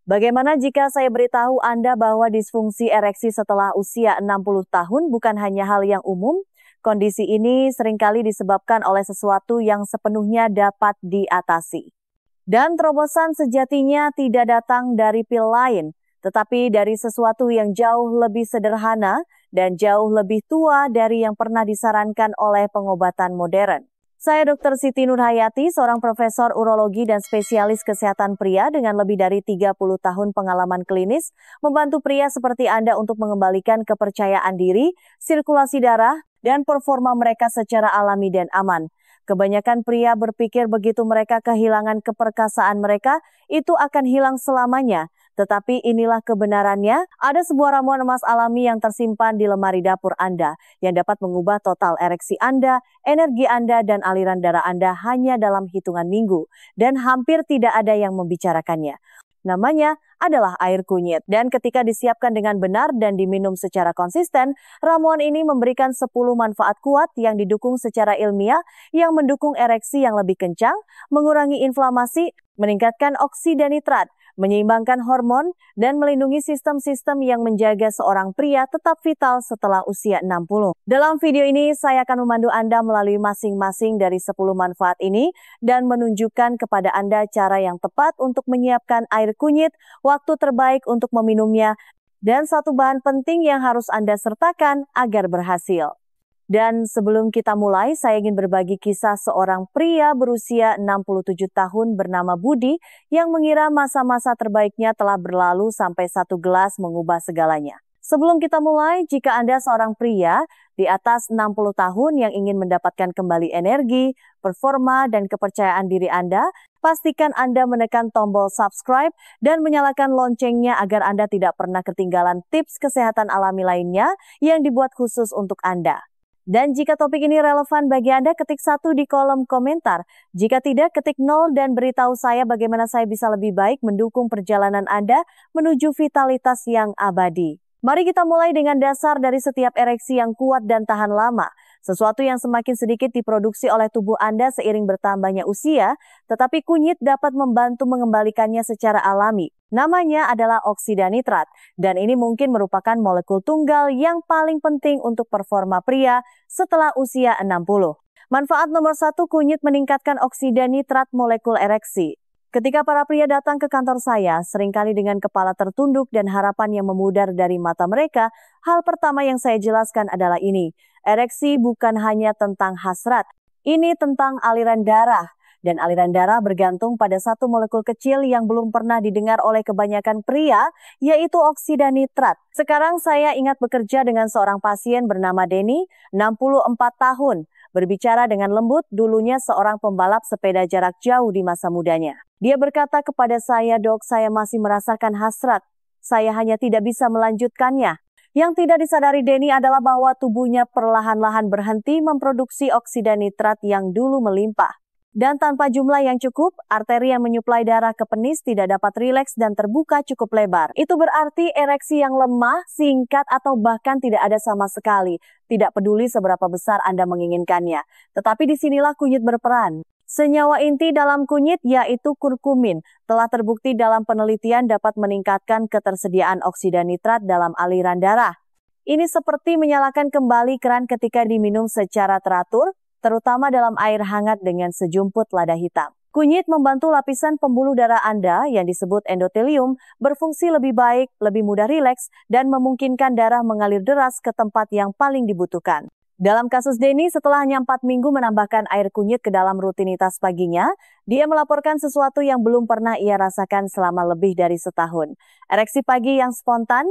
Bagaimana jika saya beritahu Anda bahwa disfungsi ereksi setelah usia 60 tahun bukan hanya hal yang umum? Kondisi ini seringkali disebabkan oleh sesuatu yang sepenuhnya dapat diatasi. Dan terobosan sejatinya tidak datang dari pil lain, tetapi dari sesuatu yang jauh lebih sederhana dan jauh lebih tua dari yang pernah disarankan oleh pengobatan modern. Saya Dr. Siti Nurhayati, seorang profesor urologi dan spesialis kesehatan pria dengan lebih dari 30 tahun pengalaman klinis, membantu pria seperti Anda untuk mengembalikan kepercayaan diri, sirkulasi darah, dan performa mereka secara alami dan aman. Kebanyakan pria berpikir begitu mereka kehilangan keperkasaan mereka, itu akan hilang selamanya. Tetapi inilah kebenarannya, ada sebuah ramuan emas alami yang tersimpan di lemari dapur Anda, yang dapat mengubah total ereksi Anda, energi Anda, dan aliran darah Anda hanya dalam hitungan minggu. Dan hampir tidak ada yang membicarakannya. Namanya adalah air kunyit. Dan ketika disiapkan dengan benar dan diminum secara konsisten, ramuan ini memberikan 10 manfaat kuat yang didukung secara ilmiah yang mendukung ereksi yang lebih kencang, mengurangi inflamasi, meningkatkan oksida nitrat, menyeimbangkan hormon, dan melindungi sistem-sistem yang menjaga seorang pria tetap vital setelah usia 60. Dalam video ini, saya akan memandu Anda melalui masing-masing dari 10 manfaat ini dan menunjukkan kepada Anda cara yang tepat untuk menyiapkan air kunyit, waktu terbaik untuk meminumnya, dan satu bahan penting yang harus Anda sertakan agar berhasil. Dan sebelum kita mulai, saya ingin berbagi kisah seorang pria berusia 67 tahun bernama Budi yang mengira masa-masa terbaiknya telah berlalu sampai satu gelas mengubah segalanya. Sebelum kita mulai, jika Anda seorang pria di atas 60 tahun yang ingin mendapatkan kembali energi, performa, dan kepercayaan diri Anda, pastikan Anda menekan tombol subscribe dan menyalakan loncengnya agar Anda tidak pernah ketinggalan tips kesehatan alami lainnya yang dibuat khusus untuk Anda. Dan jika topik ini relevan bagi Anda, ketik 1 di kolom komentar. Jika tidak, ketik 0 dan beritahu saya bagaimana saya bisa lebih baik mendukung perjalanan Anda menuju vitalitas yang abadi. Mari kita mulai dengan dasar dari setiap ereksi yang kuat dan tahan lama. Sesuatu yang semakin sedikit diproduksi oleh tubuh Anda seiring bertambahnya usia, tetapi kunyit dapat membantu mengembalikannya secara alami. Namanya adalah oksida nitrat, dan ini mungkin merupakan molekul tunggal yang paling penting untuk performa pria setelah usia 60. Manfaat nomor 1, kunyit meningkatkan oksida nitrat molekul ereksi. Ketika para pria datang ke kantor saya, seringkali dengan kepala tertunduk dan harapan yang memudar dari mata mereka, hal pertama yang saya jelaskan adalah ini. Ereksi bukan hanya tentang hasrat, ini tentang aliran darah. Dan aliran darah bergantung pada satu molekul kecil yang belum pernah didengar oleh kebanyakan pria, yaitu oksida nitrat. Sekarang saya ingat bekerja dengan seorang pasien bernama Denny, 64 tahun. Berbicara dengan lembut, dulunya seorang pembalap sepeda jarak jauh di masa mudanya. Dia berkata kepada saya, "Dok, saya masih merasakan hasrat. Saya hanya tidak bisa melanjutkannya." Yang tidak disadari Denny adalah bahwa tubuhnya perlahan-lahan berhenti memproduksi oksida nitrat yang dulu melimpah. Dan tanpa jumlah yang cukup, arteri yang menyuplai darah ke penis tidak dapat rileks dan terbuka cukup lebar. Itu berarti ereksi yang lemah, singkat, atau bahkan tidak ada sama sekali. Tidak peduli seberapa besar Anda menginginkannya. Tetapi disinilah kunyit berperan. Senyawa inti dalam kunyit yaitu kurkumin telah terbukti dalam penelitian dapat meningkatkan ketersediaan oksida nitrat dalam aliran darah. Ini seperti menyalakan kembali keran ketika diminum secara teratur, terutama dalam air hangat dengan sejumput lada hitam. Kunyit membantu lapisan pembuluh darah Anda yang disebut endotelium berfungsi lebih baik, lebih mudah rileks, dan memungkinkan darah mengalir deras ke tempat yang paling dibutuhkan. Dalam kasus Denny, setelah hanya 4 minggu menambahkan air kunyit ke dalam rutinitas paginya, dia melaporkan sesuatu yang belum pernah ia rasakan selama lebih dari setahun. Ereksi pagi yang spontan.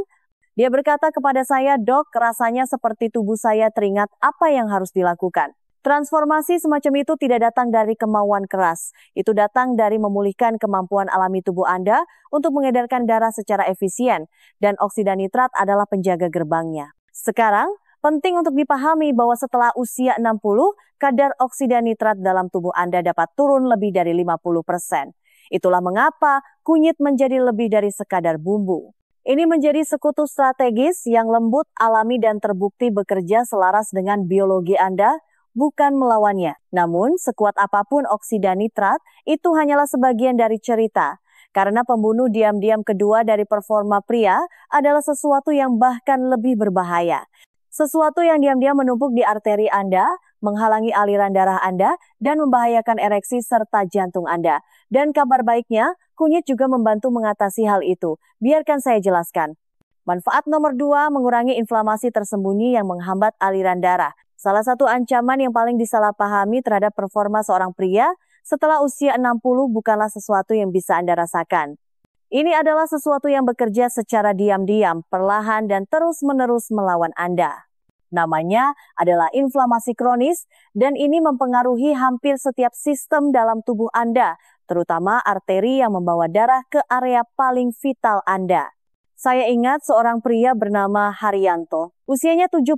Dia berkata kepada saya, "Dok, rasanya seperti tubuh saya teringat apa yang harus dilakukan." Transformasi semacam itu tidak datang dari kemauan keras. Itu datang dari memulihkan kemampuan alami tubuh Anda untuk mengedarkan darah secara efisien, dan oksida nitrat adalah penjaga gerbangnya. Sekarang, penting untuk dipahami bahwa setelah usia 60, kadar oksida nitrat dalam tubuh Anda dapat turun lebih dari 50%. Itulah mengapa kunyit menjadi lebih dari sekadar bumbu. Ini menjadi sekutu strategis yang lembut, alami, dan terbukti bekerja selaras dengan biologi Anda, bukan melawannya. Namun, sekuat apapun oksida nitrat, itu hanyalah sebagian dari cerita. Karena pembunuh diam-diam kedua dari performa pria adalah sesuatu yang bahkan lebih berbahaya. Sesuatu yang diam-diam menumpuk di arteri Anda, menghalangi aliran darah Anda, dan membahayakan ereksi serta jantung Anda. Dan kabar baiknya, kunyit juga membantu mengatasi hal itu. Biarkan saya jelaskan. Manfaat nomor 2, mengurangi inflamasi tersembunyi yang menghambat aliran darah. Salah satu ancaman yang paling disalahpahami terhadap performa seorang pria setelah usia 60 bukanlah sesuatu yang bisa Anda rasakan. Ini adalah sesuatu yang bekerja secara diam-diam, perlahan, dan terus-menerus melawan Anda. Namanya adalah inflamasi kronis, dan ini mempengaruhi hampir setiap sistem dalam tubuh Anda, terutama arteri yang membawa darah ke area paling vital Anda. Saya ingat seorang pria bernama Haryanto. Usianya 71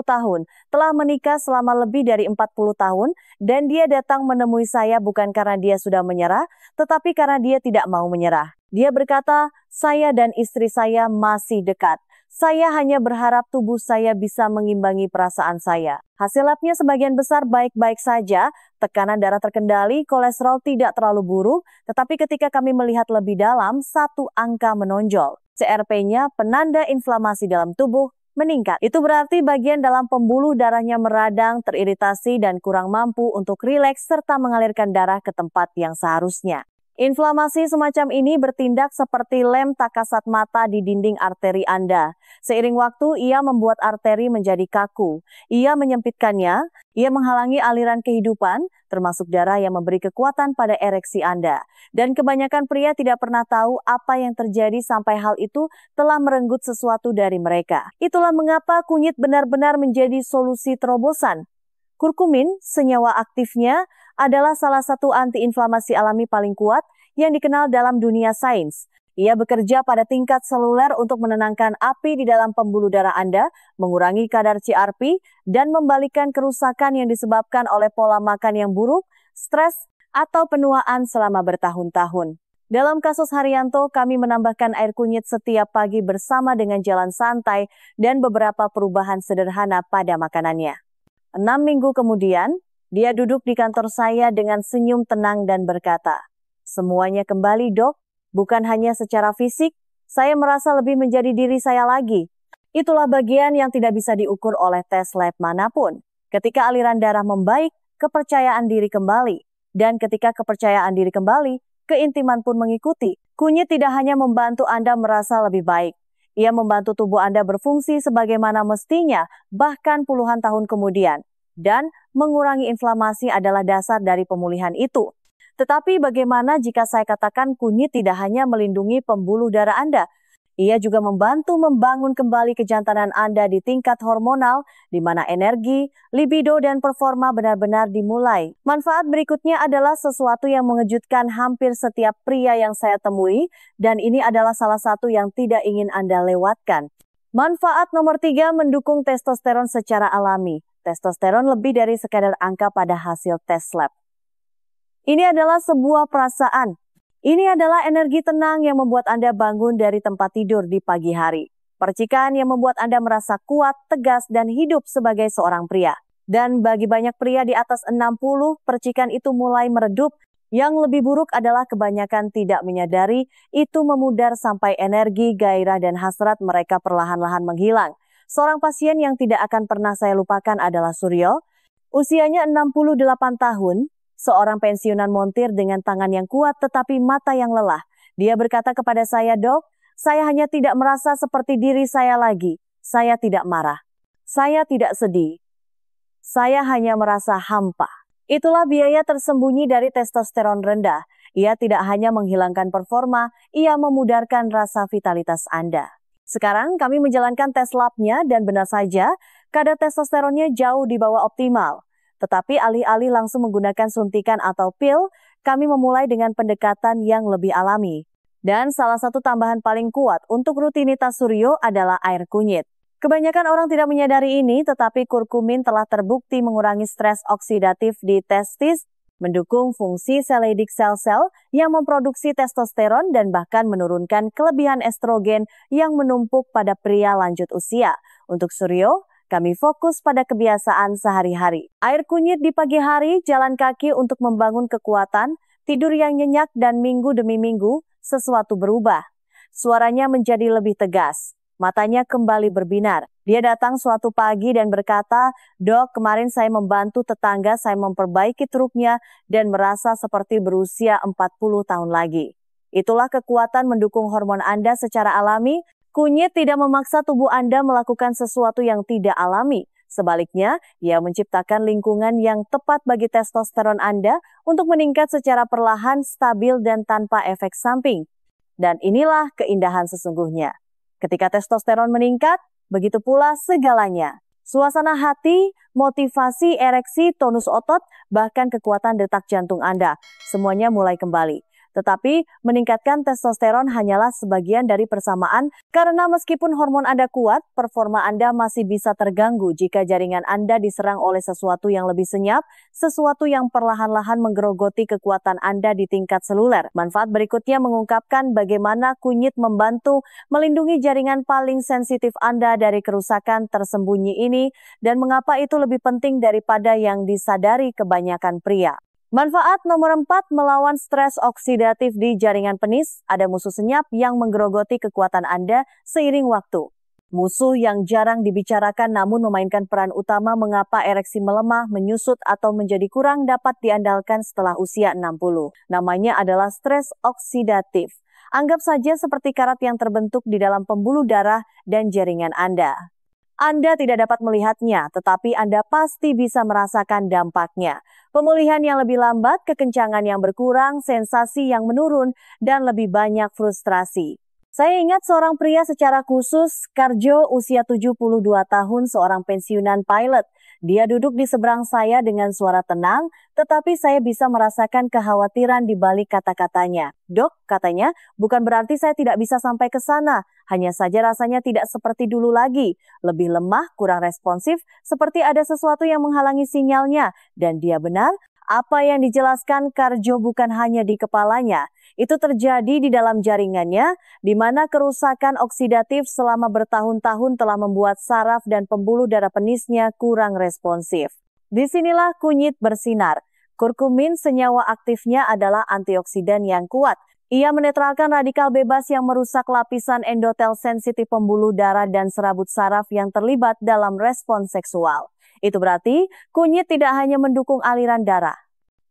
tahun, telah menikah selama lebih dari 40 tahun, dan dia datang menemui saya bukan karena dia sudah menyerah, tetapi karena dia tidak mau menyerah. Dia berkata, saya dan istri saya masih dekat. Saya hanya berharap tubuh saya bisa mengimbangi perasaan saya. Hasil labnya sebagian besar baik-baik saja, tekanan darah terkendali, kolesterol tidak terlalu buruk, tetapi ketika kami melihat lebih dalam, satu angka menonjol. CRP-nya, penanda inflamasi dalam tubuh, meningkat. Itu berarti bagian dalam pembuluh darahnya meradang, teriritasi, dan kurang mampu untuk rileks serta mengalirkan darah ke tempat yang seharusnya. Inflamasi semacam ini bertindak seperti lem tak kasat mata di dinding arteri Anda. Seiring waktu, ia membuat arteri menjadi kaku. Ia menyempitkannya, ia menghalangi aliran kehidupan, termasuk darah yang memberi kekuatan pada ereksi Anda. Dan kebanyakan pria tidak pernah tahu apa yang terjadi sampai hal itu telah merenggut sesuatu dari mereka. Itulah mengapa kunyit benar-benar menjadi solusi terobosan. Kurkumin, senyawa aktifnya, adalah salah satu antiinflamasi alami paling kuat yang dikenal dalam dunia sains. Ia bekerja pada tingkat seluler untuk menenangkan api di dalam pembuluh darah Anda, mengurangi kadar CRP, dan membalikkan kerusakan yang disebabkan oleh pola makan yang buruk, stres, atau penuaan selama bertahun-tahun. Dalam kasus Haryanto, kami menambahkan air kunyit setiap pagi bersama dengan jalan santai dan beberapa perubahan sederhana pada makanannya. 6 minggu kemudian, dia duduk di kantor saya dengan senyum tenang dan berkata, "Semuanya kembali, Dok. Bukan hanya secara fisik, saya merasa lebih menjadi diri saya lagi." Itulah bagian yang tidak bisa diukur oleh tes lab manapun. Ketika aliran darah membaik, kepercayaan diri kembali. Dan ketika kepercayaan diri kembali, keintiman pun mengikuti. Kunyit tidak hanya membantu Anda merasa lebih baik. Ia membantu tubuh Anda berfungsi sebagaimana mestinya, bahkan puluhan tahun kemudian. Dan mengurangi inflamasi adalah dasar dari pemulihan itu. Tetapi bagaimana jika saya katakan kunyit tidak hanya melindungi pembuluh darah Anda? Ia juga membantu membangun kembali kejantanan Anda di tingkat hormonal, di mana energi, libido, dan performa benar-benar dimulai. Manfaat berikutnya adalah sesuatu yang mengejutkan hampir setiap pria yang saya temui, dan ini adalah salah satu yang tidak ingin Anda lewatkan. Manfaat nomor 3, mendukung testosteron secara alami. Testosteron lebih dari sekadar angka pada hasil tes lab. Ini adalah sebuah perasaan. Ini adalah energi tenang yang membuat Anda bangun dari tempat tidur di pagi hari. Percikan yang membuat Anda merasa kuat, tegas, dan hidup sebagai seorang pria. Dan bagi banyak pria di atas 60, percikan itu mulai meredup. Yang lebih buruk adalah kebanyakan tidak menyadari itu memudar sampai energi, gairah, dan hasrat mereka perlahan-lahan menghilang. Seorang pasien yang tidak akan pernah saya lupakan adalah Suryo. Usianya 68 tahun. Seorang pensiunan montir dengan tangan yang kuat tetapi mata yang lelah. Dia berkata kepada saya, "Dok, saya hanya tidak merasa seperti diri saya lagi. Saya tidak marah. Saya tidak sedih. Saya hanya merasa hampa." Itulah biaya tersembunyi dari testosteron rendah. Ia tidak hanya menghilangkan performa, ia memudarkan rasa vitalitas Anda. Sekarang kami menjalankan tes labnya dan benar saja, kadar testosteronnya jauh di bawah optimal. Tetapi alih-alih langsung menggunakan suntikan atau pil, kami memulai dengan pendekatan yang lebih alami. Dan salah satu tambahan paling kuat untuk rutinitas Suryo adalah air kunyit. Kebanyakan orang tidak menyadari ini, tetapi kurkumin telah terbukti mengurangi stres oksidatif di testis, mendukung fungsi Leydig sel-sel yang memproduksi testosteron dan bahkan menurunkan kelebihan estrogen yang menumpuk pada pria lanjut usia. Untuk Suryo, kami fokus pada kebiasaan sehari-hari. Air kunyit di pagi hari, jalan kaki untuk membangun kekuatan, tidur yang nyenyak dan minggu demi minggu, sesuatu berubah. Suaranya menjadi lebih tegas. Matanya kembali berbinar. Dia datang suatu pagi dan berkata, "Dok, kemarin saya membantu tetangga saya memperbaiki truknya dan merasa seperti berusia 40 tahun lagi." Itulah kekuatan mendukung hormon Anda secara alami. Kunyit tidak memaksa tubuh Anda melakukan sesuatu yang tidak alami. Sebaliknya, ia menciptakan lingkungan yang tepat bagi testosteron Anda untuk meningkat secara perlahan, stabil, dan tanpa efek samping. Dan inilah keindahan sesungguhnya. Ketika testosteron meningkat, begitu pula segalanya. Suasana hati, motivasi, ereksi, tonus otot, bahkan kekuatan detak jantung Anda. Semuanya mulai kembali. Tetapi meningkatkan testosteron hanyalah sebagian dari persamaan karena meskipun hormon Anda kuat, performa Anda masih bisa terganggu jika jaringan Anda diserang oleh sesuatu yang lebih senyap, sesuatu yang perlahan-lahan menggerogoti kekuatan Anda di tingkat seluler. Manfaat berikutnya mengungkapkan bagaimana kunyit membantu melindungi jaringan paling sensitif Anda dari kerusakan tersembunyi ini dan mengapa itu lebih penting daripada yang disadari kebanyakan pria. Manfaat nomor 4, melawan stres oksidatif di jaringan penis. Ada musuh senyap yang menggerogoti kekuatan Anda seiring waktu. Musuh yang jarang dibicarakan namun memainkan peran utama mengapa ereksi melemah, menyusut, atau menjadi kurang dapat diandalkan setelah usia 60. Namanya adalah stres oksidatif. Anggap saja seperti karat yang terbentuk di dalam pembuluh darah dan jaringan Anda. Anda tidak dapat melihatnya, tetapi Anda pasti bisa merasakan dampaknya. Pemulihan yang lebih lambat, kekencangan yang berkurang, sensasi yang menurun, dan lebih banyak frustrasi. Saya ingat seorang pria secara khusus, Karjo, usia 72 tahun, seorang pensiunan pilot. Dia duduk di seberang saya dengan suara tenang, tetapi saya bisa merasakan kekhawatiran di balik kata-katanya. "Dok," katanya, "bukan berarti saya tidak bisa sampai ke sana. Hanya saja rasanya tidak seperti dulu lagi. Lebih lemah, kurang responsif, seperti ada sesuatu yang menghalangi sinyalnya." Dan dia benar, apa yang dijelaskan Karjo bukan hanya di kepalanya. Itu terjadi di dalam jaringannya, di mana kerusakan oksidatif selama bertahun-tahun telah membuat saraf dan pembuluh darah penisnya kurang responsif. Disinilah kunyit bersinar. Kurkumin, senyawa aktifnya adalah antioksidan yang kuat. Ia menetralkan radikal bebas yang merusak lapisan endotel sensitif pembuluh darah dan serabut saraf yang terlibat dalam respons seksual. Itu berarti kunyit tidak hanya mendukung aliran darah.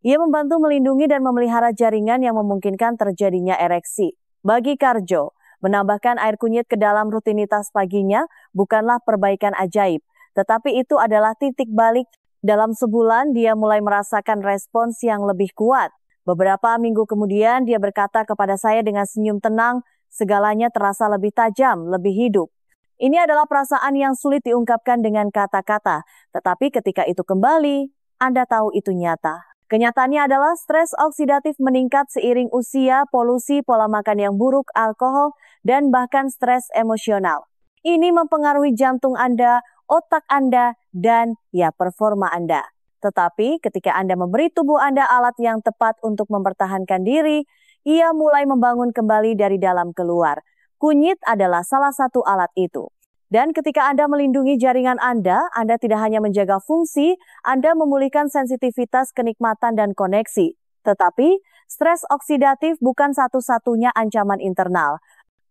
Ia membantu melindungi dan memelihara jaringan yang memungkinkan terjadinya ereksi. Bagi Karjo, menambahkan air kunyit ke dalam rutinitas paginya bukanlah perbaikan ajaib, tetapi itu adalah titik balik. Dalam sebulan, dia mulai merasakan respons yang lebih kuat. Beberapa minggu kemudian, dia berkata kepada saya dengan senyum tenang, "Segalanya terasa lebih tajam, lebih hidup." Ini adalah perasaan yang sulit diungkapkan dengan kata-kata, tetapi ketika itu kembali, Anda tahu itu nyata. Kenyataannya adalah stres oksidatif meningkat seiring usia, polusi, pola makan yang buruk, alkohol, dan bahkan stres emosional. Ini mempengaruhi jantung Anda, otak Anda, dan performa Anda. Tetapi ketika Anda memberi tubuh Anda alat yang tepat untuk mempertahankan diri, ia mulai membangun kembali dari dalam keluar. Kunyit adalah salah satu alat itu. Dan ketika Anda melindungi jaringan Anda tidak hanya menjaga fungsi, Anda memulihkan sensitivitas, kenikmatan, dan koneksi. Tetapi, stres oksidatif bukan satu-satunya ancaman internal.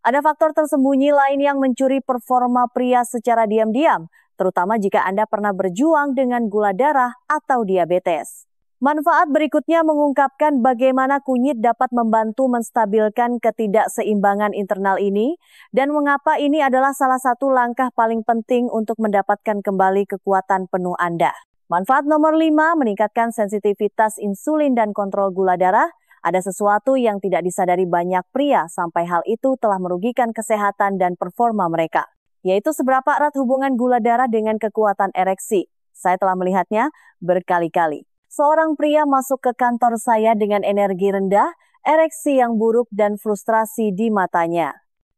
Ada faktor tersembunyi lain yang mencuri performa pria secara diam-diam, terutama jika Anda pernah berjuang dengan gula darah atau diabetes. Manfaat berikutnya mengungkapkan bagaimana kunyit dapat membantu menstabilkan ketidakseimbangan internal ini dan mengapa ini adalah salah satu langkah paling penting untuk mendapatkan kembali kekuatan penuh Anda. Manfaat nomor 5, meningkatkan sensitivitas insulin dan kontrol gula darah. Ada sesuatu yang tidak disadari banyak pria sampai hal itu telah merugikan kesehatan dan performa mereka, yaitu seberapa erat hubungan gula darah dengan kekuatan ereksi. Saya telah melihatnya berkali-kali. Seorang pria masuk ke kantor saya dengan energi rendah, ereksi yang buruk, dan frustrasi di matanya.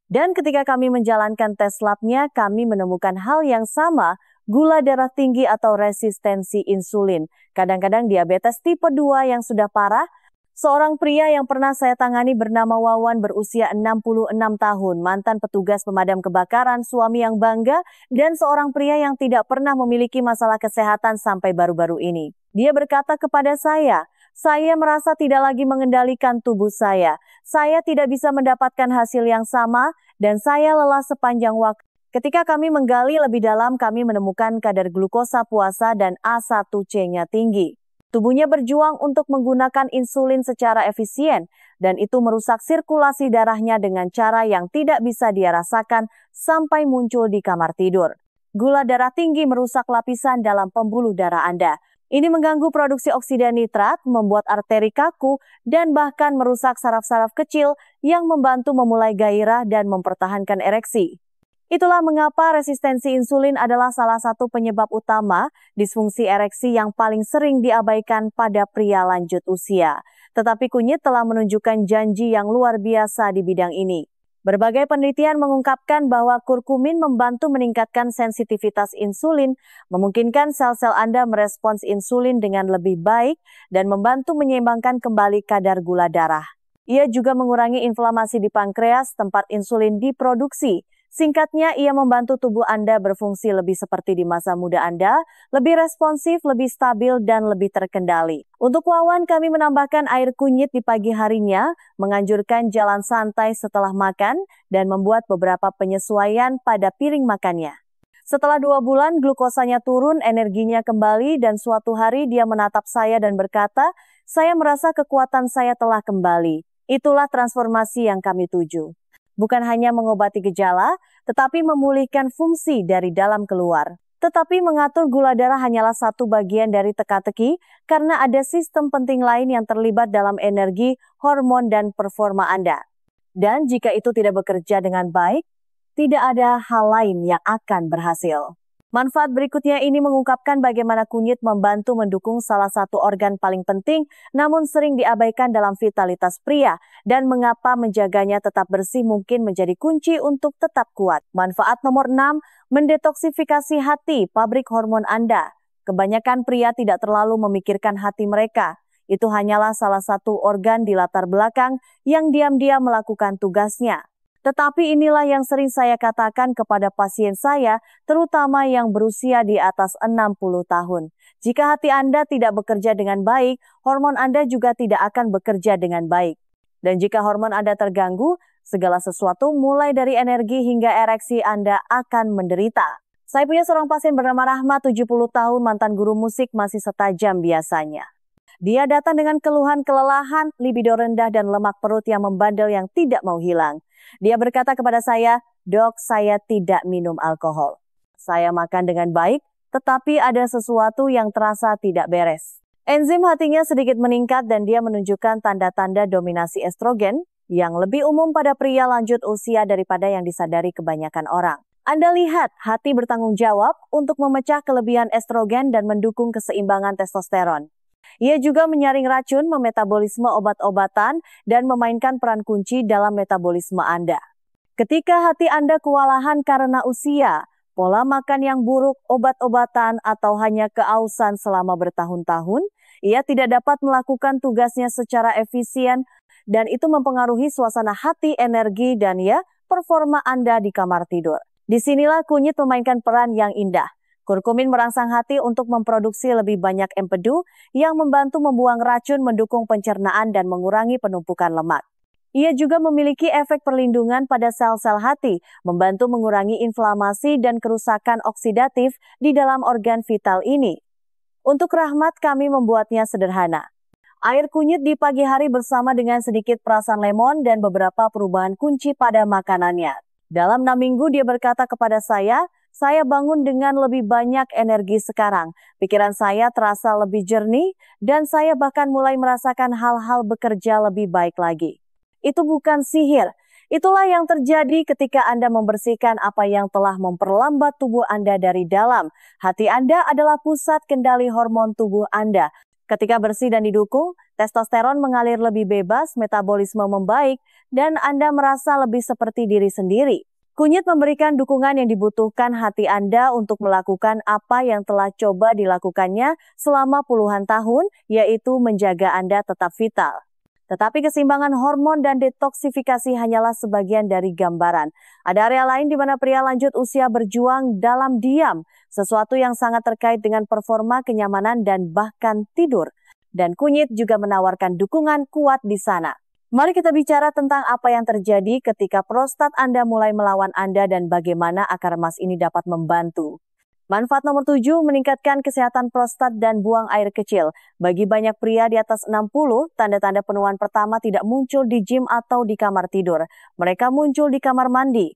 Dan ketika kami menjalankan tes labnya, kami menemukan hal yang sama, gula darah tinggi atau resistensi insulin. Kadang-kadang diabetes tipe 2 yang sudah parah. Seorang pria yang pernah saya tangani bernama Wawan, berusia 66 tahun, mantan petugas pemadam kebakaran, suami yang bangga, dan seorang pria yang tidak pernah memiliki masalah kesehatan sampai baru-baru ini. Dia berkata kepada saya, Saya merasa tidak lagi mengendalikan tubuh saya. Saya tidak bisa mendapatkan hasil yang sama dan saya lelah sepanjang waktu. Ketika kami menggali lebih dalam, kami menemukan kadar glukosa puasa dan A1C-nya tinggi. Tubuhnya berjuang untuk menggunakan insulin secara efisien, dan itu merusak sirkulasi darahnya dengan cara yang tidak bisa dia rasakan sampai muncul di kamar tidur. Gula darah tinggi merusak lapisan dalam pembuluh darah Anda. Ini mengganggu produksi oksida nitrat, membuat arteri kaku, dan bahkan merusak saraf-saraf kecil yang membantu memulai gairah dan mempertahankan ereksi. Itulah mengapa resistensi insulin adalah salah satu penyebab utama disfungsi ereksi yang paling sering diabaikan pada pria lanjut usia. Tetapi kunyit telah menunjukkan janji yang luar biasa di bidang ini. Berbagai penelitian mengungkapkan bahwa kurkumin membantu meningkatkan sensitivitas insulin, memungkinkan sel-sel Anda merespons insulin dengan lebih baik, dan membantu menyeimbangkan kembali kadar gula darah. Ia juga mengurangi inflamasi di pankreas tempat insulin diproduksi. Singkatnya, ia membantu tubuh Anda berfungsi lebih seperti di masa muda Anda, lebih responsif, lebih stabil, dan lebih terkendali. Untuk Wawan, kami menambahkan air kunyit di pagi harinya, menganjurkan jalan santai setelah makan, dan membuat beberapa penyesuaian pada piring makannya. Setelah 2 bulan, glukosanya turun, energinya kembali, dan suatu hari dia menatap saya dan berkata, "Saya merasa kekuatan saya telah kembali." Itulah transformasi yang kami tuju. Bukan hanya mengobati gejala, tetapi memulihkan fungsi dari dalam keluar. Tetapi mengatur gula darah hanyalah satu bagian dari teka-teki karena ada sistem penting lain yang terlibat dalam energi, hormon, dan performa Anda. Dan jika itu tidak bekerja dengan baik, tidak ada hal lain yang akan berhasil. Manfaat berikutnya ini mengungkapkan bagaimana kunyit membantu mendukung salah satu organ paling penting namun sering diabaikan dalam vitalitas pria dan mengapa menjaganya tetap bersih mungkin menjadi kunci untuk tetap kuat. Manfaat nomor 6, mendetoksifikasi hati, pabrik hormon Anda. Kebanyakan pria tidak terlalu memikirkan hati mereka. Itu hanyalah salah satu organ di latar belakang yang diam-diam melakukan tugasnya. Tetapi inilah yang sering saya katakan kepada pasien saya, terutama yang berusia di atas 60 tahun. Jika hati Anda tidak bekerja dengan baik, hormon Anda juga tidak akan bekerja dengan baik. Dan jika hormon Anda terganggu, segala sesuatu mulai dari energi hingga ereksi Anda akan menderita. Saya punya seorang pasien bernama Rahma, 70 tahun, mantan guru musik, masih setajam biasanya. Dia datang dengan keluhan kelelahan, libido rendah, dan lemak perut yang membandel yang tidak mau hilang. Dia berkata kepada saya, "Dok, saya tidak minum alkohol. Saya makan dengan baik, tetapi ada sesuatu yang terasa tidak beres." Enzim hatinya sedikit meningkat dan dia menunjukkan tanda-tanda dominasi estrogen yang lebih umum pada pria lanjut usia daripada yang disadari kebanyakan orang. Anda lihat, hati bertanggung jawab untuk memecah kelebihan estrogen dan mendukung keseimbangan testosteron. Ia juga menyaring racun, memetabolisme obat-obatan, dan memainkan peran kunci dalam metabolisme Anda. Ketika hati Anda kewalahan karena usia, pola makan yang buruk, obat-obatan, atau hanya keausan selama bertahun-tahun, ia tidak dapat melakukan tugasnya secara efisien, dan itu mempengaruhi suasana hati, energi, dan performa Anda di kamar tidur. Disinilah kunyit memainkan peran yang indah. Kurkumin merangsang hati untuk memproduksi lebih banyak empedu yang membantu membuang racun, mendukung pencernaan, dan mengurangi penumpukan lemak. Ia juga memiliki efek perlindungan pada sel-sel hati, membantu mengurangi inflamasi dan kerusakan oksidatif di dalam organ vital ini. Untuk Rahmat, kami membuatnya sederhana. Air kunyit di pagi hari bersama dengan sedikit perasan lemon dan beberapa perubahan kunci pada makanannya. Dalam 6 minggu dia berkata kepada saya bangun dengan lebih banyak energi sekarang. Pikiran saya terasa lebih jernih dan saya bahkan mulai merasakan hal-hal bekerja lebih baik lagi. Itu bukan sihir. Itulah yang terjadi ketika Anda membersihkan apa yang telah memperlambat tubuh Anda dari dalam. Hati Anda adalah pusat kendali hormon tubuh Anda. Ketika bersih dan didukung, testosteron mengalir lebih bebas, metabolisme membaik, dan Anda merasa lebih seperti diri sendiri. Kunyit memberikan dukungan yang dibutuhkan hati Anda untuk melakukan apa yang telah coba dilakukannya selama puluhan tahun, yaitu menjaga Anda tetap vital. Tetapi keseimbangan hormon dan detoksifikasi hanyalah sebagian dari gambaran. Ada area lain di mana pria lanjut usia berjuang dalam diam, sesuatu yang sangat terkait dengan performa, kenyamanan, dan bahkan tidur. dan kunyit juga menawarkan dukungan kuat di sana. Mari kita bicara tentang apa yang terjadi ketika prostat Anda mulai melawan Anda dan bagaimana akar emas ini dapat membantu. Manfaat nomor 7, meningkatkan kesehatan prostat dan buang air kecil. Bagi banyak pria di atas 60, tanda-tanda penuaan pertama tidak muncul di gym atau di kamar tidur. Mereka muncul di kamar mandi.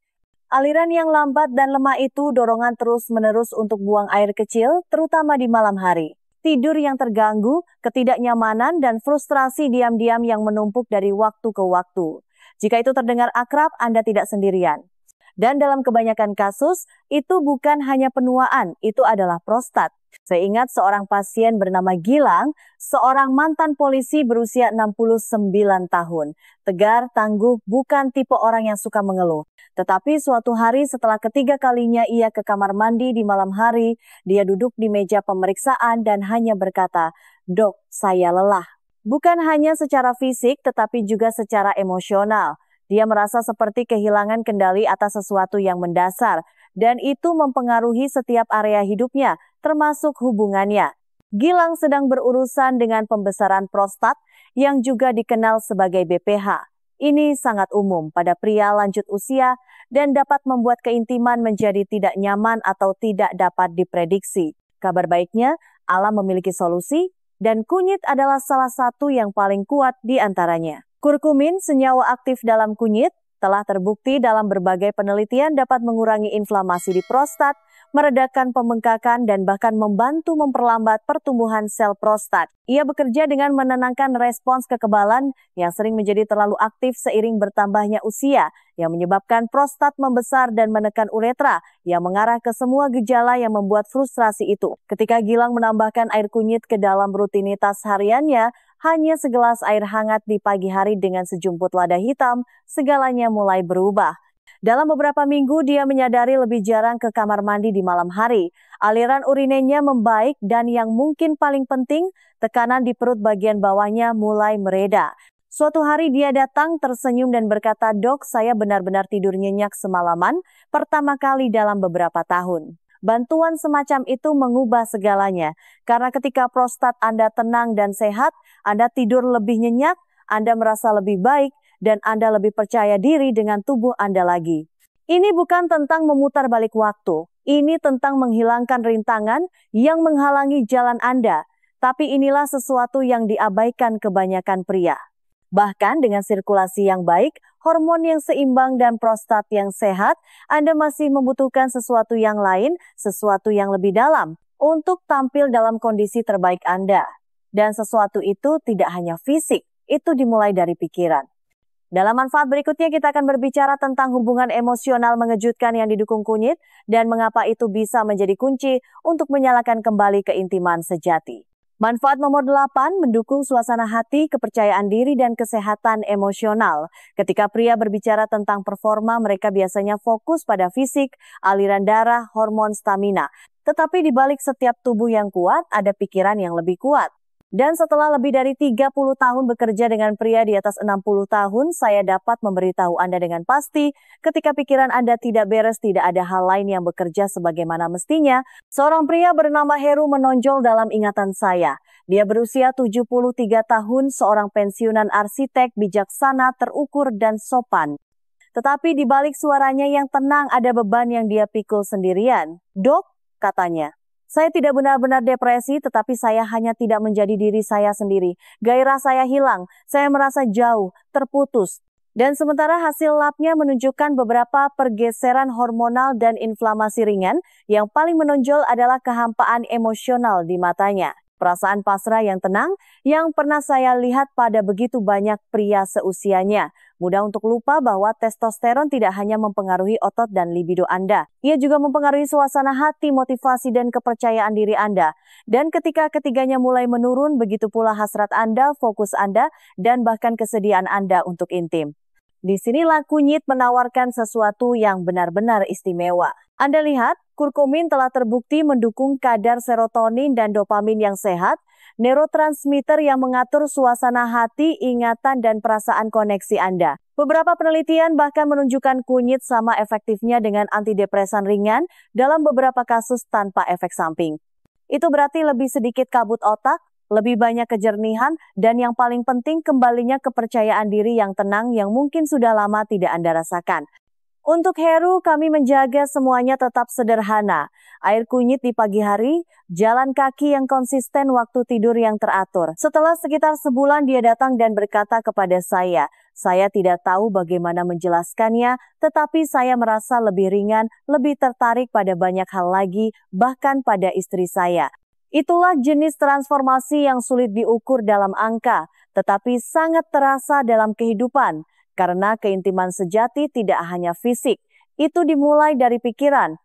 Aliran yang lambat dan lemah itu dorongan terus-menerus untuk buang air kecil, terutama di malam hari. Tidur yang terganggu, ketidaknyamanan, dan frustrasi diam-diam yang menumpuk dari waktu ke waktu. Jika itu terdengar akrab, Anda tidak sendirian. Dan dalam kebanyakan kasus, itu bukan hanya penuaan, itu adalah prostat. Saya ingat seorang pasien bernama Gilang, seorang mantan polisi berusia 69 tahun. Tegar, tangguh, bukan tipe orang yang suka mengeluh. Tetapi suatu hari setelah ketiga kalinya ia ke kamar mandi di malam hari, dia duduk di meja pemeriksaan dan hanya berkata, "Dok, saya lelah." Bukan hanya secara fisik, tetapi juga secara emosional. Dia merasa seperti kehilangan kendali atas sesuatu yang mendasar, dan itu mempengaruhi setiap area hidupnya, termasuk hubungannya. Gilang sedang berurusan dengan pembesaran prostat yang juga dikenal sebagai BPH. Ini sangat umum pada pria lanjut usia dan dapat membuat keintiman menjadi tidak nyaman atau tidak dapat diprediksi. Kabar baiknya, alam memiliki solusi dan kunyit adalah salah satu yang paling kuat di antaranya. Kurkumin, senyawa aktif dalam kunyit, telah terbukti dalam berbagai penelitian dapat mengurangi inflamasi di prostat, meredakan pembengkakan, dan bahkan membantu memperlambat pertumbuhan sel prostat. Ia bekerja dengan menenangkan respons kekebalan yang sering menjadi terlalu aktif seiring bertambahnya usia, yang menyebabkan prostat membesar dan menekan uretra, yang mengarah ke semua gejala yang membuat frustrasi itu. Ketika Gilang menambahkan air kunyit ke dalam rutinitas hariannya, hanya segelas air hangat di pagi hari dengan sejumput lada hitam, segalanya mulai berubah. Dalam beberapa minggu, dia menyadari lebih jarang ke kamar mandi di malam hari. Aliran urinenya membaik dan yang mungkin paling penting, tekanan di perut bagian bawahnya mulai mereda. Suatu hari dia datang tersenyum dan berkata, "Dok, saya benar-benar tidur nyenyak semalaman, pertama kali dalam beberapa tahun." Bantuan semacam itu mengubah segalanya, karena ketika prostat Anda tenang dan sehat, Anda tidur lebih nyenyak, Anda merasa lebih baik, dan Anda lebih percaya diri dengan tubuh Anda lagi. Ini bukan tentang memutar balik waktu, ini tentang menghilangkan rintangan yang menghalangi jalan Anda, tapi inilah sesuatu yang diabaikan kebanyakan pria. Bahkan dengan sirkulasi yang baik, hormon yang seimbang dan prostat yang sehat, Anda masih membutuhkan sesuatu yang lain, sesuatu yang lebih dalam, untuk tampil dalam kondisi terbaik Anda. Dan sesuatu itu tidak hanya fisik, itu dimulai dari pikiran. Dalam manfaat berikutnya kita akan berbicara tentang hubungan emosional mengejutkan yang didukung kunyit dan mengapa itu bisa menjadi kunci untuk menyalakan kembali keintiman sejati. Manfaat nomor 8, mendukung suasana hati, kepercayaan diri, dan kesehatan emosional. Ketika pria berbicara tentang performa, mereka biasanya fokus pada fisik, aliran darah, hormon, stamina. Tetapi di balik setiap tubuh yang kuat, ada pikiran yang lebih kuat. Dan setelah lebih dari 30 tahun bekerja dengan pria di atas 60 tahun, saya dapat memberitahu Anda dengan pasti, ketika pikiran Anda tidak beres, tidak ada hal lain yang bekerja sebagaimana mestinya. Seorang pria bernama Heru menonjol dalam ingatan saya. Dia berusia 73 tahun, seorang pensiunan arsitek, bijaksana, terukur, dan sopan. Tetapi di balik suaranya yang tenang ada beban yang dia pikul sendirian. "Dok," katanya, "saya tidak benar-benar depresi, tetapi saya hanya tidak menjadi diri saya sendiri. Gairah saya hilang, saya merasa jauh, terputus." Dan sementara hasil labnya menunjukkan beberapa pergeseran hormonal dan inflamasi ringan, yang paling menonjol adalah kehampaan emosional di matanya. Perasaan pasrah yang tenang yang pernah saya lihat pada begitu banyak pria seusianya. Mudah untuk lupa bahwa testosteron tidak hanya mempengaruhi otot dan libido Anda. Ia juga mempengaruhi suasana hati, motivasi, dan kepercayaan diri Anda. Dan ketika ketiganya mulai menurun, begitu pula hasrat Anda, fokus Anda, dan bahkan kesediaan Anda untuk intim. Disinilah kunyit menawarkan sesuatu yang benar-benar istimewa. Anda lihat, kurkumin telah terbukti mendukung kadar serotonin dan dopamin yang sehat, neurotransmitter yang mengatur suasana hati, ingatan, dan perasaan koneksi Anda. Beberapa penelitian bahkan menunjukkan kunyit sama efektifnya dengan antidepresan ringan dalam beberapa kasus tanpa efek samping. Itu berarti lebih sedikit kabut otak, lebih banyak kejernihan, dan yang paling penting kembalinya kepercayaan diri yang tenang yang mungkin sudah lama tidak Anda rasakan. Untuk Heru, kami menjaga semuanya tetap sederhana. Air kunyit di pagi hari, jalan kaki yang konsisten, waktu tidur yang teratur. Setelah sekitar sebulan dia datang dan berkata kepada saya tidak tahu bagaimana menjelaskannya, tetapi saya merasa lebih ringan, lebih tertarik pada banyak hal lagi, bahkan pada istri saya. Itulah jenis transformasi yang sulit diukur dalam angka, tetapi sangat terasa dalam kehidupan. Karena keintiman sejati tidak hanya fisik, itu dimulai dari pikiran.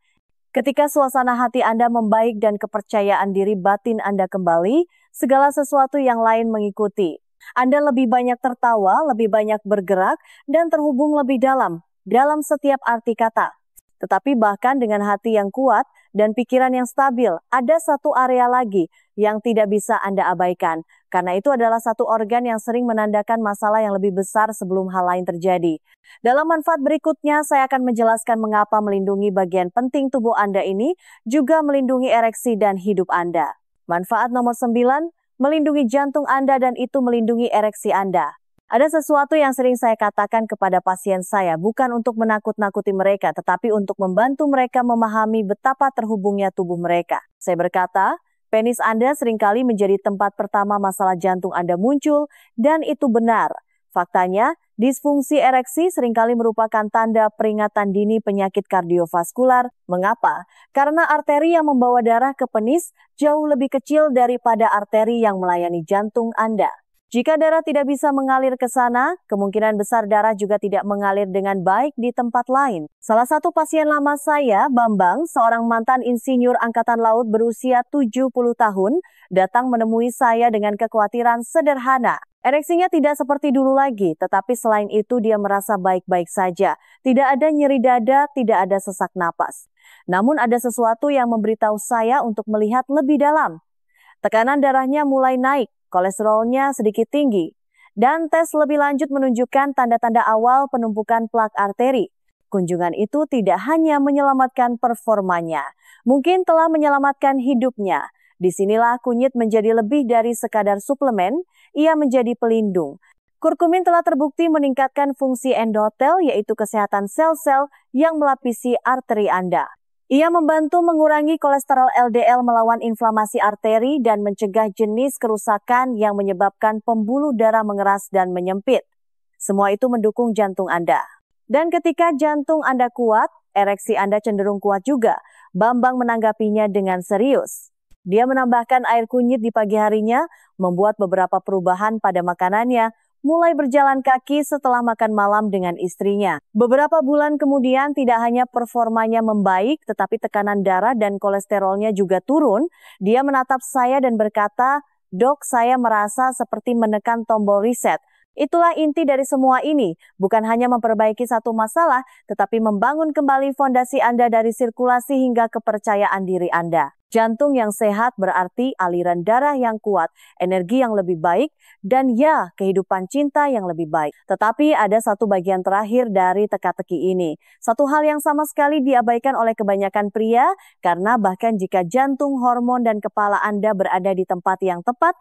Ketika suasana hati Anda membaik dan kepercayaan diri batin Anda kembali, segala sesuatu yang lain mengikuti. Anda lebih banyak tertawa, lebih banyak bergerak, dan terhubung lebih dalam setiap arti kata. Tetapi bahkan dengan hati yang kuat dan pikiran yang stabil, ada satu area lagi yang tidak bisa Anda abaikan. Karena itu adalah satu organ yang sering menandakan masalah yang lebih besar sebelum hal lain terjadi. Dalam manfaat berikutnya, saya akan menjelaskan mengapa melindungi bagian penting tubuh Anda ini juga melindungi ereksi dan hidup Anda. Manfaat nomor 9, melindungi jantung Anda dan itu melindungi ereksi Anda. Ada sesuatu yang sering saya katakan kepada pasien saya, bukan untuk menakut-nakuti mereka, tetapi untuk membantu mereka memahami betapa terhubungnya tubuh mereka. Saya berkata, penis Anda seringkali menjadi tempat pertama masalah jantung Anda muncul, dan itu benar. Faktanya, disfungsi ereksi seringkali merupakan tanda peringatan dini penyakit kardiovaskular. Mengapa? Karena arteri yang membawa darah ke penis jauh lebih kecil daripada arteri yang melayani jantung Anda. Jika darah tidak bisa mengalir ke sana, kemungkinan besar darah juga tidak mengalir dengan baik di tempat lain. Salah satu pasien lama saya, Bambang, seorang mantan insinyur angkatan laut berusia 70 tahun, datang menemui saya dengan kekhawatiran sederhana. Ereksinya tidak seperti dulu lagi, tetapi selain itu dia merasa baik-baik saja. Tidak ada nyeri dada, tidak ada sesak napas. Namun ada sesuatu yang memberitahu saya untuk melihat lebih dalam. Tekanan darahnya mulai naik. Kolesterolnya sedikit tinggi, dan tes lebih lanjut menunjukkan tanda-tanda awal penumpukan plak arteri. Kunjungan itu tidak hanya menyelamatkan performanya, mungkin telah menyelamatkan hidupnya. Disinilah kunyit menjadi lebih dari sekadar suplemen, ia menjadi pelindung. Kurkumin telah terbukti meningkatkan fungsi endotel, yaitu kesehatan sel-sel yang melapisi arteri Anda. Ia membantu mengurangi kolesterol LDL, melawan inflamasi arteri, dan mencegah jenis kerusakan yang menyebabkan pembuluh darah mengeras dan menyempit. Semua itu mendukung jantung Anda. Dan ketika jantung Anda kuat, ereksi Anda cenderung kuat juga. Bambang menanggapinya dengan serius. Dia menambahkan air kunyit di pagi harinya, membuat beberapa perubahan pada makanannya, mulai berjalan kaki setelah makan malam dengan istrinya. Beberapa bulan kemudian tidak hanya performanya membaik, tetapi tekanan darah dan kolesterolnya juga turun. Dia menatap saya dan berkata, "Dok, saya merasa seperti menekan tombol reset." Itulah inti dari semua ini, bukan hanya memperbaiki satu masalah, tetapi membangun kembali fondasi Anda dari sirkulasi hingga kepercayaan diri Anda. Jantung yang sehat berarti aliran darah yang kuat, energi yang lebih baik, dan ya, kehidupan cinta yang lebih baik. Tetapi ada satu bagian terakhir dari teka-teki ini. Satu hal yang sama sekali diabaikan oleh kebanyakan pria, karena bahkan jika jantung, hormon, dan kepala Anda berada di tempat yang tepat,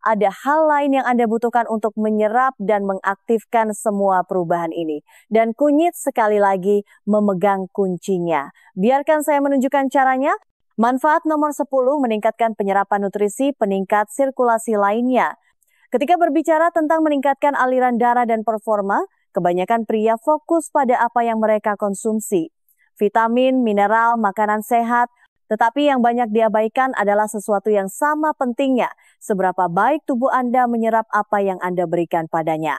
ada hal lain yang Anda butuhkan untuk menyerap dan mengaktifkan semua perubahan ini. Dan kunyit sekali lagi memegang kuncinya. Biarkan saya menunjukkan caranya. Manfaat nomor 10, meningkatkan penyerapan nutrisi, peningkat sirkulasi lainnya. Ketika berbicara tentang meningkatkan aliran darah dan performa, kebanyakan pria fokus pada apa yang mereka konsumsi. Vitamin, mineral, makanan sehat, tetapi yang banyak diabaikan adalah sesuatu yang sama pentingnya, seberapa baik tubuh Anda menyerap apa yang Anda berikan padanya.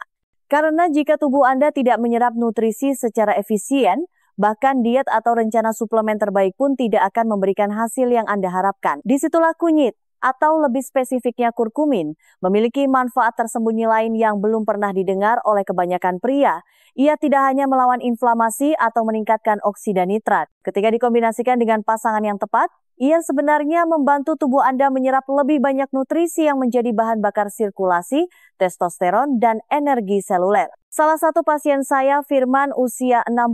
Karena jika tubuh Anda tidak menyerap nutrisi secara efisien, bahkan diet atau rencana suplemen terbaik pun tidak akan memberikan hasil yang Anda harapkan. Disitulah kunyit, atau lebih spesifiknya kurkumin, memiliki manfaat tersembunyi lain yang belum pernah didengar oleh kebanyakan pria. Ia tidak hanya melawan inflamasi atau meningkatkan oksida nitrat. Ketika dikombinasikan dengan pasangan yang tepat, Ia sebenarnya membantu tubuh Anda menyerap lebih banyak nutrisi yang menjadi bahan bakar sirkulasi, testosteron, dan energi seluler. Salah satu pasien saya, Firman, usia 65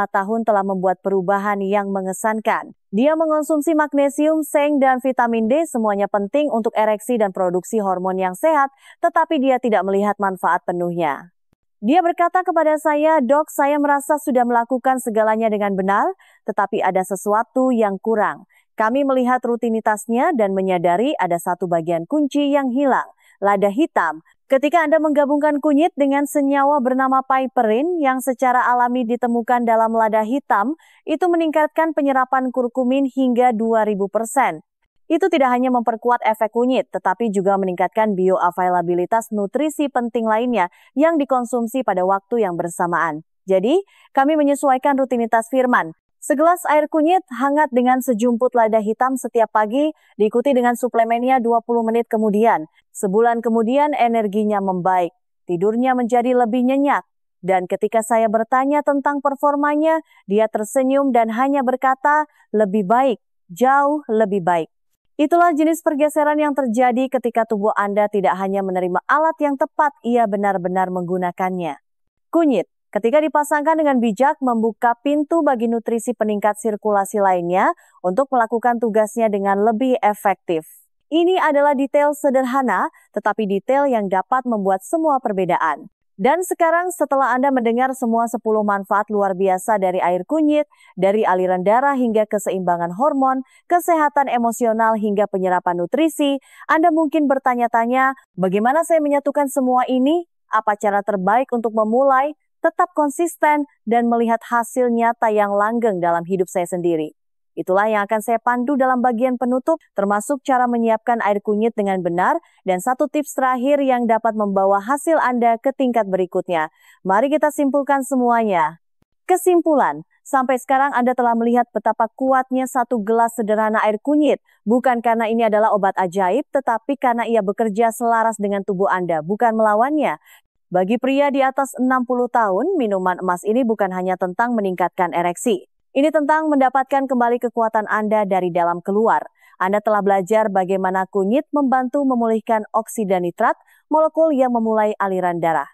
tahun telah membuat perubahan yang mengesankan. Dia mengonsumsi magnesium, seng, dan vitamin D, semuanya penting untuk ereksi dan produksi hormon yang sehat, tetapi dia tidak melihat manfaat penuhnya. Dia berkata kepada saya, "Dok, saya merasa sudah melakukan segalanya dengan benar, tetapi ada sesuatu yang kurang. Kami melihat rutinitasnya dan menyadari ada satu bagian kunci yang hilang, lada hitam. Ketika Anda menggabungkan kunyit dengan senyawa bernama piperin yang secara alami ditemukan dalam lada hitam, itu meningkatkan penyerapan kurkumin hingga 2000%. Itu tidak hanya memperkuat efek kunyit, tetapi juga meningkatkan bioavailabilitas nutrisi penting lainnya yang dikonsumsi pada waktu yang bersamaan. Jadi, kami menyesuaikan rutinitas Firman. Segelas air kunyit hangat dengan sejumput lada hitam setiap pagi, diikuti dengan suplemennya 20 menit kemudian. Sebulan kemudian energinya membaik, tidurnya menjadi lebih nyenyak. Dan ketika saya bertanya tentang performanya, dia tersenyum dan hanya berkata, "Lebih baik, jauh lebih baik." Itulah jenis pergeseran yang terjadi ketika tubuh Anda tidak hanya menerima alat yang tepat, ia benar-benar menggunakannya. Kunyit, ketika dipasangkan dengan bijak, membuka pintu bagi nutrisi peningkat sirkulasi lainnya untuk melakukan tugasnya dengan lebih efektif. Ini adalah detail sederhana, tetapi detail yang dapat membuat semua perbedaan. Dan sekarang setelah Anda mendengar semua 10 manfaat luar biasa dari air kunyit, dari aliran darah hingga keseimbangan hormon, kesehatan emosional hingga penyerapan nutrisi, Anda mungkin bertanya-tanya, bagaimana saya menyatukan semua ini? Apa cara terbaik untuk memulai, tetap konsisten, dan melihat hasil nyata yang langgeng dalam hidup saya sendiri? Itulah yang akan saya pandu dalam bagian penutup, termasuk cara menyiapkan air kunyit dengan benar, dan satu tips terakhir yang dapat membawa hasil Anda ke tingkat berikutnya. Mari kita simpulkan semuanya. Kesimpulan, sampai sekarang Anda telah melihat betapa kuatnya satu gelas sederhana air kunyit, bukan karena ini adalah obat ajaib, tetapi karena ia bekerja selaras dengan tubuh Anda, bukan melawannya. Bagi pria di atas 60 tahun, minuman emas ini bukan hanya tentang meningkatkan ereksi. Ini tentang mendapatkan kembali kekuatan Anda dari dalam keluar. Anda telah belajar bagaimana kunyit membantu memulihkan oksida nitrat, molekul yang memulai aliran darah.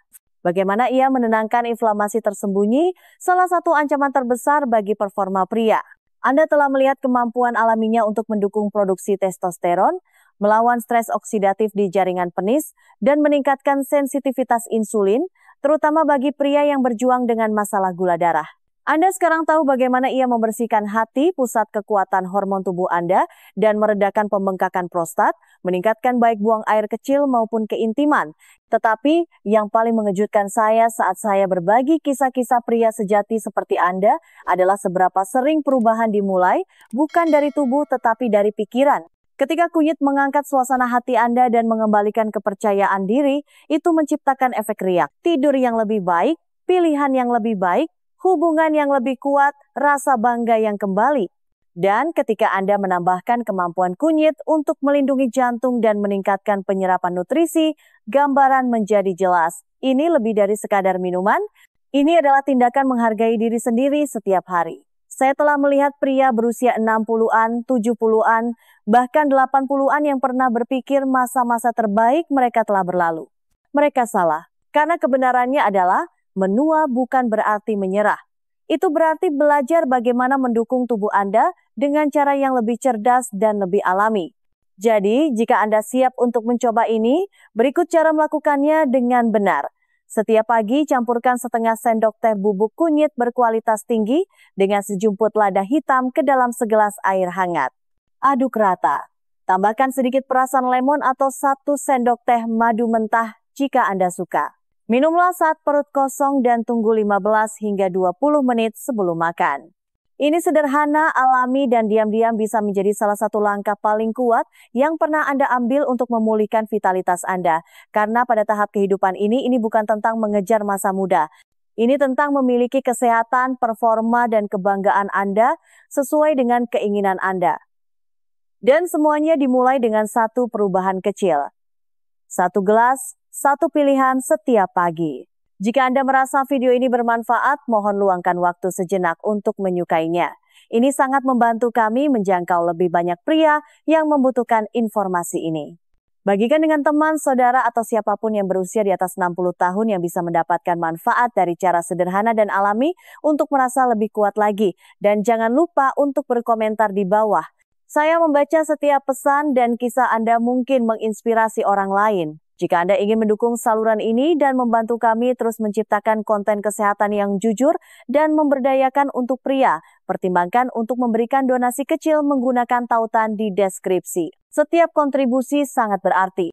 Bagaimana ia menenangkan inflamasi tersembunyi, salah satu ancaman terbesar bagi performa pria. Anda telah melihat kemampuan alaminya untuk mendukung produksi testosteron, melawan stres oksidatif di jaringan penis, dan meningkatkan sensitivitas insulin, terutama bagi pria yang berjuang dengan masalah gula darah. Anda sekarang tahu bagaimana ia membersihkan hati, pusat kekuatan hormon tubuh Anda, dan meredakan pembengkakan prostat, meningkatkan baik buang air kecil maupun keintiman. Tetapi yang paling mengejutkan saya saat saya berbagi kisah-kisah pria sejati seperti Anda adalah seberapa sering perubahan dimulai, bukan dari tubuh tetapi dari pikiran. Ketika kunyit mengangkat suasana hati Anda dan mengembalikan kepercayaan diri, itu menciptakan efek riak, tidur yang lebih baik, pilihan yang lebih baik, hubungan yang lebih kuat, rasa bangga yang kembali. Dan ketika Anda menambahkan kemampuan kunyit untuk melindungi jantung dan meningkatkan penyerapan nutrisi, gambaran menjadi jelas. Ini lebih dari sekadar minuman, ini adalah tindakan menghargai diri sendiri setiap hari. Saya telah melihat pria berusia 60-an, 70-an, bahkan 80-an yang pernah berpikir masa-masa terbaik mereka telah berlalu. Mereka salah, karena kebenarannya adalah menua bukan berarti menyerah. Itu berarti belajar bagaimana mendukung tubuh Anda dengan cara yang lebih cerdas dan lebih alami. Jadi, jika Anda siap untuk mencoba ini, berikut cara melakukannya dengan benar. Setiap pagi, campurkan setengah sendok teh bubuk kunyit berkualitas tinggi dengan sejumput lada hitam ke dalam segelas air hangat. Aduk rata. Tambahkan sedikit perasan lemon atau 1 sendok teh madu mentah jika Anda suka. Minumlah saat perut kosong dan tunggu 15 hingga 20 menit sebelum makan. Ini sederhana, alami, dan diam-diam bisa menjadi salah satu langkah paling kuat yang pernah Anda ambil untuk memulihkan vitalitas Anda. Karena pada tahap kehidupan ini bukan tentang mengejar masa muda. Ini tentang memiliki kesehatan, performa, dan kebanggaan Anda sesuai dengan keinginan Anda. Dan semuanya dimulai dengan satu perubahan kecil. 1 gelas, 1 pilihan setiap pagi. Jika Anda merasa video ini bermanfaat, mohon luangkan waktu sejenak untuk menyukainya. Ini sangat membantu kami menjangkau lebih banyak pria yang membutuhkan informasi ini. Bagikan dengan teman, saudara, atau siapapun yang berusia di atas 60 tahun yang bisa mendapatkan manfaat dari cara sederhana dan alami untuk merasa lebih kuat lagi. Dan jangan lupa untuk berkomentar di bawah. Saya membaca setiap pesan dan kisah Anda mungkin menginspirasi orang lain. Jika Anda ingin mendukung saluran ini dan membantu kami terus menciptakan konten kesehatan yang jujur dan memberdayakan untuk pria, pertimbangkan untuk memberikan donasi kecil menggunakan tautan di deskripsi. Setiap kontribusi sangat berarti.